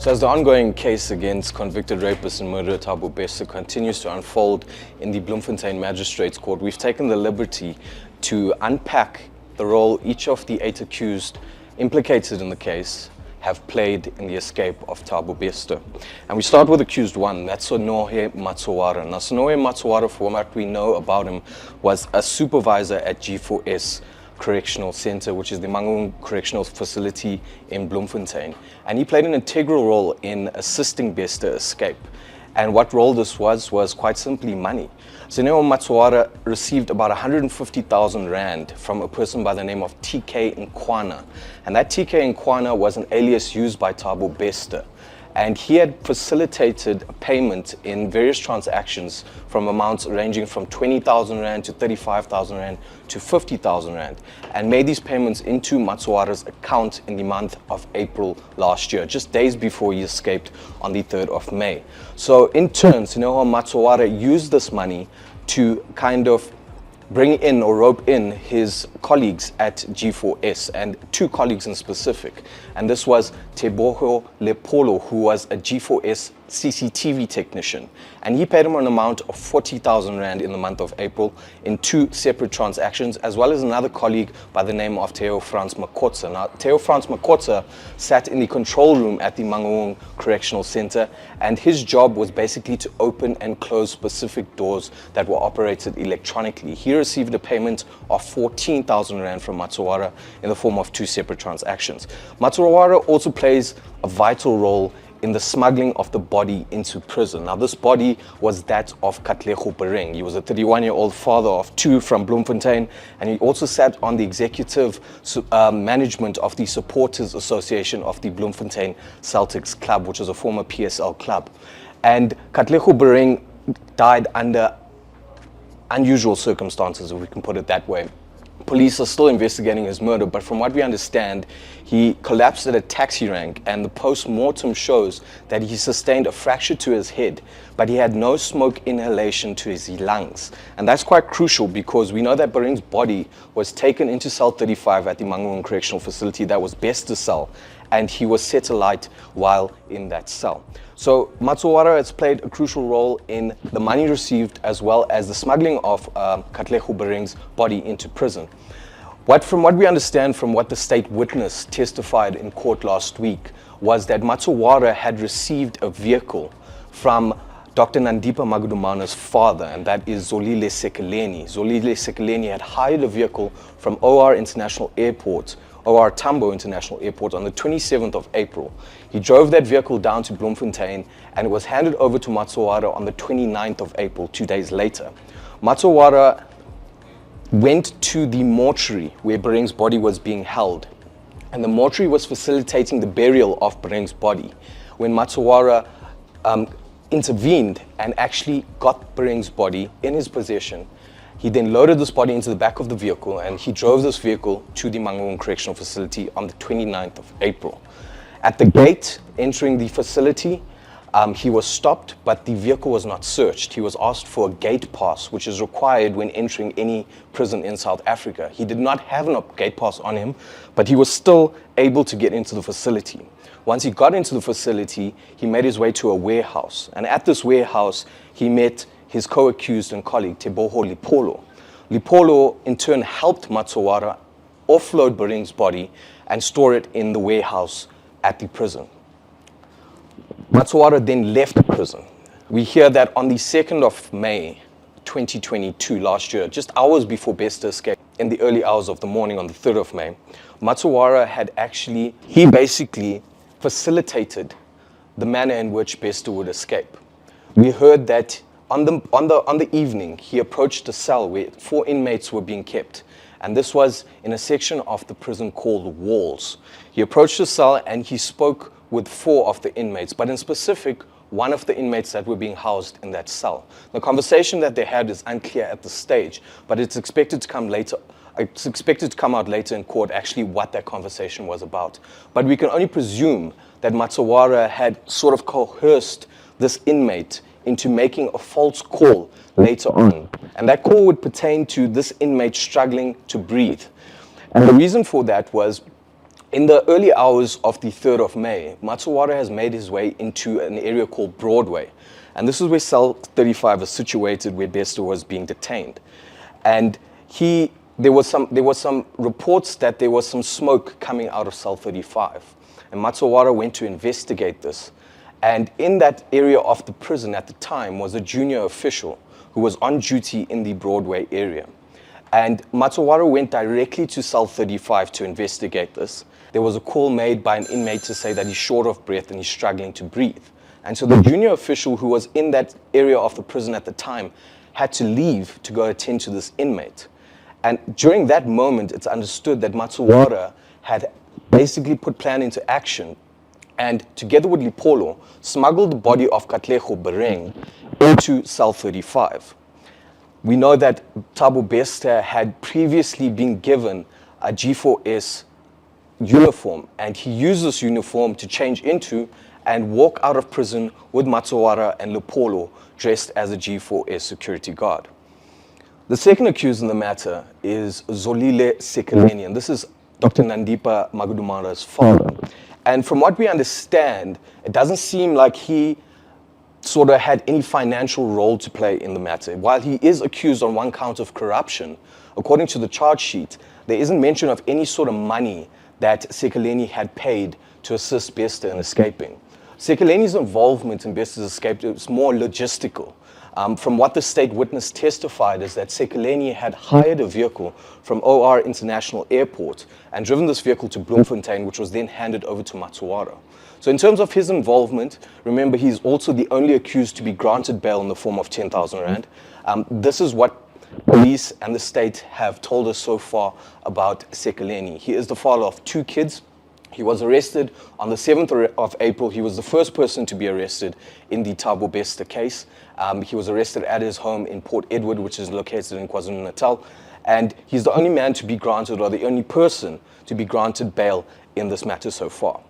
So as the ongoing case against convicted rapist and murderer Thabo Bester continues to unfold in the Bloemfontein Magistrates Court, we've taken the liberty to unpack the role each of the 8 accused implicated in the case have played in the escape of Thabo Bester. And we start with accused 1, that's Sonohe Matsowara. Now Sonohe Matsowara, from what we know about him, was a supervisor at G4S Correctional Centre, which is the Mangaung Correctional Facility in Bloemfontein. And he played an integral role in assisting Bester escape. And what role this was quite simply money. Sonohe Matsowara received about 150,000 Rand from a person by the name of TK Nkwana. And that TK Nkwana was an alias used by Thabo Bester. And he had facilitated a payment in various transactions from amounts ranging from 20,000 Rand to 35,000 Rand to 50,000 Rand, and made these payments into Matsowara's account in the month of April last year, just days before he escaped on the 3rd of May. So in turn, Sonohe Matsowara used this money to kind of bring in or rope in his colleagues at G4S, and 2 colleagues in specific. And this was Teboho Lepolo, who was a G4S CCTV technician. And he paid him an amount of 40,000 Rand in the month of April in 2 separate transactions, as well as another colleague by the name of Theo Frans Makotsa. Now, Theo Frans Makotsa sat in the control room at the Mangaung Correctional Centre, and his job was basically to open and close specific doors that were operated electronically. He received a payment of 14,000 Rand from Matsowara in the form of 2 separate transactions. Matsowara also plays a vital role in the smuggling of the body into prison. Now, this body was that of Katlego Bereng. He was a 31-year-old father of 2 from Bloemfontein, and he also sat on the executive management of the Supporters Association of the Bloemfontein Celtics Club, which is a former PSL club. And Katlego Bereng died under unusual circumstances, if we can put it that way. Police are still investigating his murder, but from what we understand, he collapsed at a taxi rank, and the post-mortem shows that he sustained a fracture to his head, but he had no smoke inhalation to his lungs. And that's quite crucial, because we know that Bereng's body was taken into cell 35 at the Mangaung Correctional Facility. That was Bester's cell, and he was set alight while in that cell. So Matsowara has played a crucial role in the money received, as well as the smuggling of Katlego Bereng's body into prison. From what we understand from what the state witness testified in court last week, was that Matsowara had received a vehicle from Dr. Nandipha Magudumana's father, and that is Zolile Sekeleni. Zolile Sekeleni had hired a vehicle from OR International Airport, OR Tambo International Airport, on the 27th of April. He drove that vehicle down to Bloemfontein, and it was handed over to Matsowara on the 29th of April, 2 days later. Matsowara went to the mortuary where Bereng's body was being held, and the mortuary was facilitating the burial of Bereng's body. When Matsowara intervened and actually got Bereng's body in his possession, he then loaded this body into the back of the vehicle, and he drove this vehicle to the Mangaung Correctional Facility on the 29th of April. At the gate entering the facility, he was stopped, but the vehicle was not searched. He was asked for a gate pass, which is required when entering any prison in South Africa. He did not have a gate pass on him, but he was still able to get into the facility. Once he got into the facility, he made his way to a warehouse. And at this warehouse, he met his co-accused and colleague, Teboho Lepolo. Lepolo, in turn, helped Matsowara offload Bereng's body and store it in the warehouse at the prison. Matsowara then left the prison. We hear that on the 2nd of May, 2022, last year, just hours before Bester escaped, in the early hours of the morning on the 3rd of May, Matsowara he basically facilitated the manner in which Bester would escape. We heard that on the evening, he approached a cell where 4 inmates were being kept. And this was in a section of the prison called Walls. He approached the cell and he spoke with 4 of the inmates, but in specific, 1 of the inmates that were being housed in that cell. The conversation that they had is unclear at this stage, but it's expected to come later. It's expected to come out later in court actually what that conversation was about. But we can only presume that Matsowara had sort of coerced this inmate into making a false call later on. And that call would pertain to this inmate struggling to breathe. And the reason for that was In the early hours of the 3rd of May, Matsuwara has made his way into an area called Broadway. And this is where cell 35 is situated, where Bester was being detained. And there was some reports that there was some smoke coming out of cell 35. And Matsuwara went to investigate this. And in that area of the prison at the time was a junior official who was on duty in the Broadway area. And Matsuwara went directly to cell 35 to investigate this. There was a call made by an inmate to say that he's short of breath and he's struggling to breathe. And so the junior official who was in that area of the prison at the time had to leave to go attend to this inmate. And during that moment, it's understood that Matsuwara had basically put plan into action and, together with Lipolo, smuggled the body of Katlego Bereng into cell 35. We know that Thabo Bester had previously been given a G4S uniform, and he used this uniform to change into and walk out of prison with Matsuwara and Lipolo dressed as a G4S security guard. The second accused in the matter is Zolile Sekeleni, and this is Dr. Nandipha Magudumana's father. And from what we understand, it doesn't seem like he sort of had any financial role to play in the matter. While he is accused on one count of corruption, according to the charge sheet, there isn't mention of any sort of money that Sekeleni had paid to assist Bester in escaping. Sekeleni's involvement in Bester's escape is more logistical. From what the state witness testified is that Sekeleni had hired a vehicle from OR International Airport and driven this vehicle to Bloemfontein, which was then handed over to Matsuwara. So in terms of his involvement, remember, he's also the only accused to be granted bail in the form of 10,000 Rand. This is what police and the state have told us so far about Sekeleni. He is the father of 2 kids. He was arrested on the 7th of April. He was the first person to be arrested in the Thabo Bester case. He was arrested at his home in Port Edward, which is located in KwaZulu-Natal. And he's the only man to be granted, or the only person to be granted bail in this matter so far.